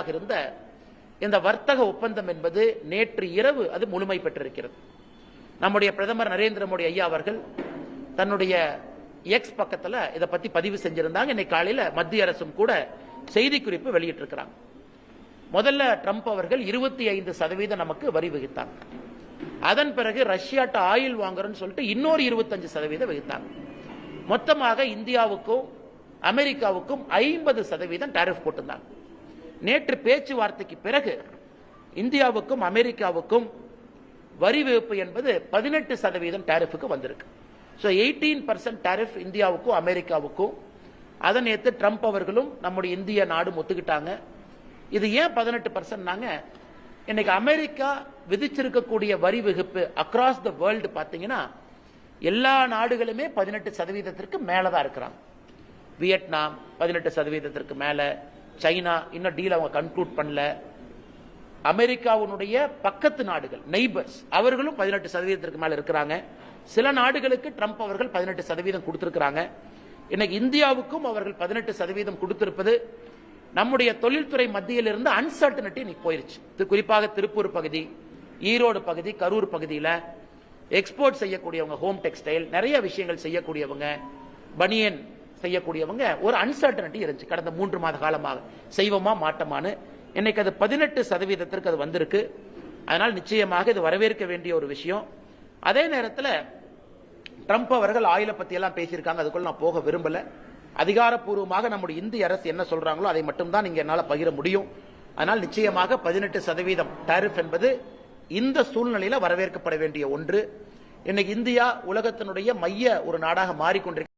நாடுகளாக இருந்த இந்த வர்த்தக ஒப்பந்தம் என்பது நேற்று இரவு அது முழுமை பெற்றிருக்கிறது. நம்முடைய பிரதமர் நரேந்திர மோடி ஐயா அவர்கள் தன்னுடைய எக்ஸ் பக்கத்தில் இதை பத்தி பதிவு செஞ்சிருந்தாங்க. இன்னைக்கு காலையில் மத்திய அரசும் கூட செய்தி குறிப்பு வெளியிட்டிருக்கிறாங்க. முதல்ல ட்ரம்ப் அவர்கள் 25% நமக்கு வரி விதித்தாங்க. அதன் பிறகு ரஷ்யாட்ட ஆயில் வாங்குறோம்னு சொல்லிட்டு இன்னொரு 25% விதித்தாங்க. மொத்தமாக இந்தியாவுக்கும் அமெரிக்காவுக்கும் 50% டாரிஃப் போட்டிருந்தாங்க. நேற்று பேச்சுவார்த்தைக்கு பிறகு இந்தியாவுக்கும் அமெரிக்காவுக்கும் வரி விதிப்பு என்பது 18% டாரிஃபுக்கு வந்திருக்கு. ஸோ 18% டாரிஃப் இந்தியாவுக்கும் அமெரிக்காவுக்கும். அதை நேற்று ட்ரம்ப் அவர்களும் நம்முடைய இந்திய நாடும் ஒத்துக்கிட்டாங்க. இது ஏன் 18%? இன்னைக்கு அமெரிக்கா விதிச்சிருக்கக்கூடிய வரி விதிப்பு அக்ராஸ் த வேர்ல்டு பார்த்தீங்கன்னா எல்லா நாடுகளுமே 18% மேலதான் இருக்கிறாங்க. வியட்நாம் 18% மேல, சைனா இன்னும் டீல் அவங்க கன்க்ளூட் பண்ணல. அமெரிக்காவுடைய பக்கத்து நாடுகள் நெய்பர்ஸ் அவர்களும் 18% மேல இருக்கிறாங்க. சில நாடுகளுக்கு ட்ரம்ப் அவர்கள் 18% கொடுத்திருக்கிறாங்க. இன்னைக்கு இந்தியாவுக்கும் அவர்கள் 18% கொடுத்திருப்பது நம்முடைய தொழில்துறை மத்தியில் இருந்து அன்சர்டனிட்டி இன்னைக்கு போயிருச்சு. குறிப்பாக திருப்பூர் பகுதி, ஈரோடு பகுதி, கரூர் பகுதியில் எக்ஸ்போர்ட் செய்யக்கூடியவங்க, ஹோம் டெக்ஸ்டைல் நிறைய விஷயங்கள் செய்யக்கூடியவங்க, பனியன் செய்யக்கூடியவங்க ஒரு அன்சர்டனிட்டி இருந்துச்சு கடந்த 3 மாத காலமாக. செய்வோமா மாட்டோமான்னு. இன்னைக்கு அது 18% அது வந்திருக்கு. அதனால் நிச்சயமாக இது வரவேற்க வேண்டிய ஒரு விஷயம். அதே நேரத்தில் ட்ரம்ப் அவர்கள் ஆயிலை பத்தி எல்லாம் பேசியிருக்காங்க. அதுக்குள்ள நான் போக விரும்பல. அதிகாரப்பூர்வமாக நம்முடைய இந்திய அரசு என்ன சொல்றாங்களோ அதை மட்டும் தான் நீங்க என்னால் பகிர முடியும். அதனால் நிச்சயமாக 18% டாரிஃப் என்பது இந்த சூழ்நிலையில் வரவேற்கப்பட வேண்டிய ஒன்று. இன்னைக்கு இந்தியா உலகத்தினுடைய மைய ஒரு நாடாக மாறிக்கொண்டிருக்கிறது.